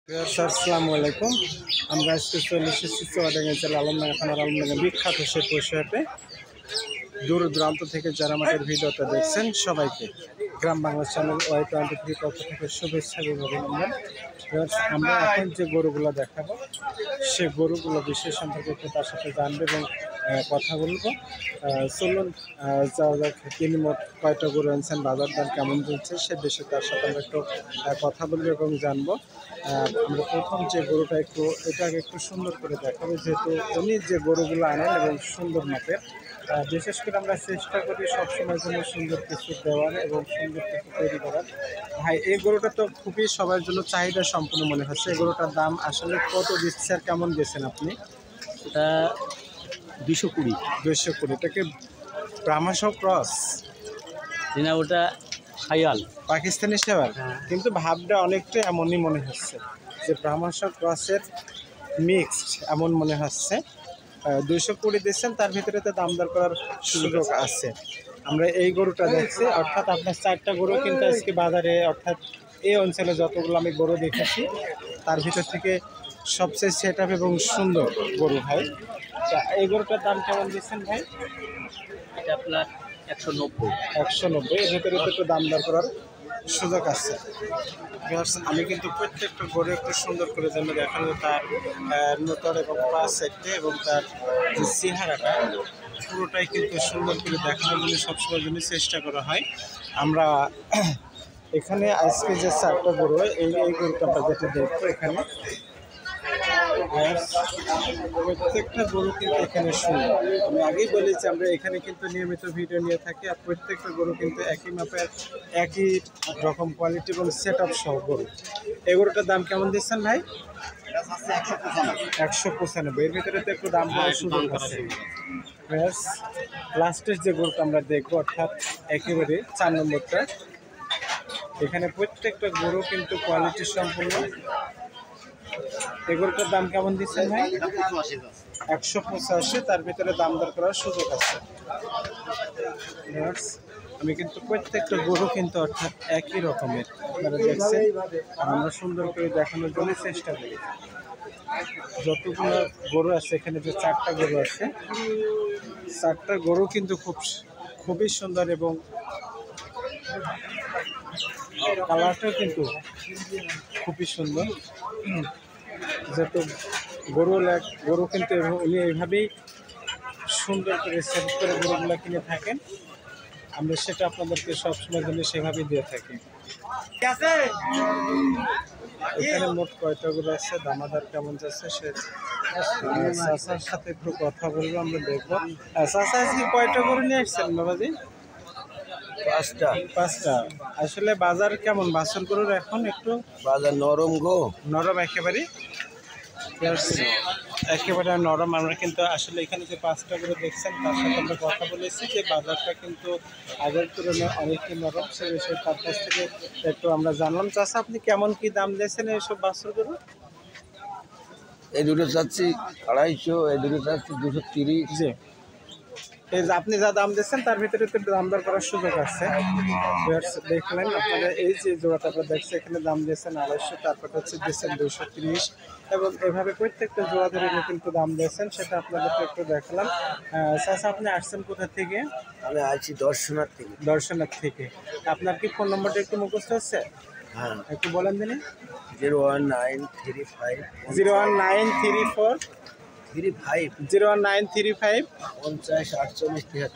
আসসালামু আলাইকুম। আমরা আজকে চলে এসেছি চুয়াডাঙ্গা জেলা আলমডাঙ্গা থানার আলমডাঙ্গা বিখ্যাত সে পরিষেবাতে দূর দূরান্ত থেকে যারা আমাদের ভিডিওটা দেখছেন সবাইকে গ্রাম বাংলা চ্যানেল Y23 পক্ষ থেকে শুভেচ্ছা এবং অভিনন্দন। আমরা এখন যে গরুগুলো দেখাবো সে গরুগুলো বিষয় সম্পর্কে একটু তার সাথে জানবো এবং কথা বলবো। চলুন যাওয়া যাক, তিনি মোট কয়টা গরু আনছেন, বাজার দাম কেমন চলছে সে বিষয়ে তার সাথে আমরা একটু কথা বলবো এবং জানবো। আমরা প্রথম যে গরুটা এটাকে একটু সুন্দর করে দেখাবো, যেহেতু উনি যে গরুগুলো আনেন এবং সুন্দর মাপের, বিশেষ করে আমরা চেষ্টা করি সবসময় জন্য সুন্দর কিছু দেওয়ার এবং সুন্দর কিছু তৈরি করার। ভাই, এই গরুটা তো খুবই সবার জন্য চাহিদা সম্পূর্ণ মনে হচ্ছে। এই গরুটার দাম আসলে কত দিচ্ছে আর কেমন দিচ্ছেন আপনি? এটা 220। 220। এটাকে ব্রাহ্মা ক্রস না, ওটা শায়াল পাকিস্তানি সেবার, কিন্তু ভাবটা অনেকটা এমনই মনে হচ্ছে যে ব্রাহ্মা ক্রসের মিক্সড এমন মনে হচ্ছে। 220 দিচ্ছেন, তার ভিতরে তো দাম দর করার সুযোগ আছে। আমরা এই গরুটা দেখছি, অর্থাৎ আপনার 4টা গরু কিন্তু আজকে বাজারে, অর্থাৎ এই অঞ্চলে যতগুলো আমি গরু দেখেছি তার ভিতর থেকে সবচেয়ে সেট আপ এবং সুন্দর গরু ভাই। এই গরুটার দাম কেমন দিচ্ছেন ভাই? এটা আপনার 190। 190। এর ভিতরে তো একটু দাম দর করার সুযোগ আছে। আমি কিন্তু প্রত্যেকটা গরু একটু সুন্দর করে যেন দেখানো, তার নতুন এবং পাঁচ সাইডে এবং তার যে চেহারাটা পুরোটাই কিন্তু সুন্দর করে দেখানোর জন্য সবসময় জন্য চেষ্টা করা হয়। আমরা এখানে আজকে যে 4টা গরু, এই গরুটা আমরা যেটা দেখবো এখানে, প্রত্যেকটা গরু কিন্তু এখানে সুন্দর। আমি আগেই বলেছি আমরা এখানে কিন্তু নিয়মিত ভিডিও নিয়ে থাকি, আর প্রত্যেকটা গরু কিন্তু একই মাপের, একই রকম কোয়ালিটি এবং সেট আপ সহ গরু। এই গরুটার দাম কেমন দিচ্ছেন ভাই? 195। এর ভিতরে তো একটু দাম করার সুযোগ আছে। লাস্টের যে গরুটা আমরা দেখবো, অর্থাৎ একেবারে 4 নম্বরটা, এখানে প্রত্যেকটা গরু কিন্তু কোয়ালিটি সম্পূর্ণ। এগুলোটার দাম কেমন দিচ্ছেন ভাই? 185। তার ভিতরে দাম দর করার সুযোগ আছে। আমি কিন্তু প্রত্যেকটা গরু কিন্তু অর্থাৎ একই রকমের আপনারা দেখছেন, আমরা সুন্দর করে দেখানোর জন্য চেষ্টা করি। যতগুলো গরু আছে এখানে, যে 4টা গরু আছে, 4টা গরু কিন্তু খুবই সুন্দর এবং কালারটাও কিন্তু খুবই সুন্দর। যেহেতু গরু কিন্তু উনি এইভাবেই সুন্দর করে সেট করে গরুগুলো কিনে থাকেন, আমরা সেটা আপনাদেরকে সবসময় জন্য সেভাবেই দিয়ে থাকি। এখানে মোট কয়টা গরু আছে, দামাদার কেমন যাচ্ছে সে চাচার সাথে একটু কথা বলবো, আমরা দেখবো। চাচা আজকে কয়টা গরু নিয়ে আসছেন বাবাজি? 5টা। আসলে বাজার কেমন বাছুর গরুর এখন? একটু বাজার নরম নরম, একেবারে নরম। আমরা কিন্তু আসলে এখানে যে 5টা গরু দেখছেন তার সাথে আমরা কথা বলেছি যে বাজারটা কিন্তু আগের তুলনায় অনেকটাই নরম, সে বিষয়ে তার কাছ থেকে একটু আমরা জানলাম। চাষা, আপনি কেমন কি দাম দিয়েছেন এইসব বাছুর গরু? এই দুটো চাচ্ছি 250, এই দুটো চাচ্ছি 230। জি, এই যে আপনি যা দাম দিচ্ছেন তার ভিতরে তো দাম দর করার সুযোগ আছে। দেখলেন আপনারা, এই যে জোড়াটা আপনারা দেখছেন এখানে দাম দিয়েছেন 250, তারপরে হচ্ছে দিয়েছেন 230, এবং এভাবে প্রত্যেকটা জোড়া ধরে কিন্তু দাম দিয়েছেন, সেটা আপনাদেরকে একটু দেখালাম। চাচা, আপনি আসছেন কোথা থেকে? আমি আছি দর্শনার থেকে। দর্শনার থেকে। আপনার কি ফোন নম্বরটা একটু মুখস্থ আছে? হ্যাঁ, একটু বলেন দিন। 01935 01934 35 01935 50 48 73।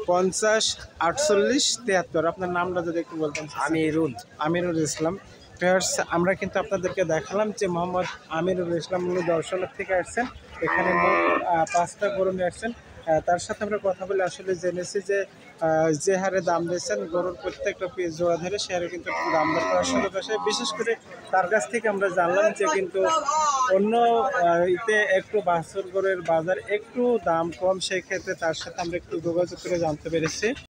50 48 73। আপনার নামটা যদি একটু বলতেন। আমিরুল ইসলাম। আমরা কিন্তু আপনাদেরকে দেখালাম যে মোহাম্মদ আমিরুল ইসলাম উনি দর্শনার থেকে আসছেন, এখানে 5টা গরু নিয়ে আসছেন। তার সাথে আমরা কথা বলে আসলে জেনেছি যে হারে দাম দিয়েছেন গরুর প্রত্যেকটা পিস জোড়া ধরে, সে হারে কিন্তু দাম দর করার সুযোগ আসে। বিশেষ করে তার কাছ থেকে আমরা জানলাম যে কিন্তু অন্য ইতে একটু বাছুর গরুর বাজার একটু দাম কম, সেই ক্ষেত্রে তার সাথে আমরা একটু যোগাযোগ করে জানতে পেরেছি।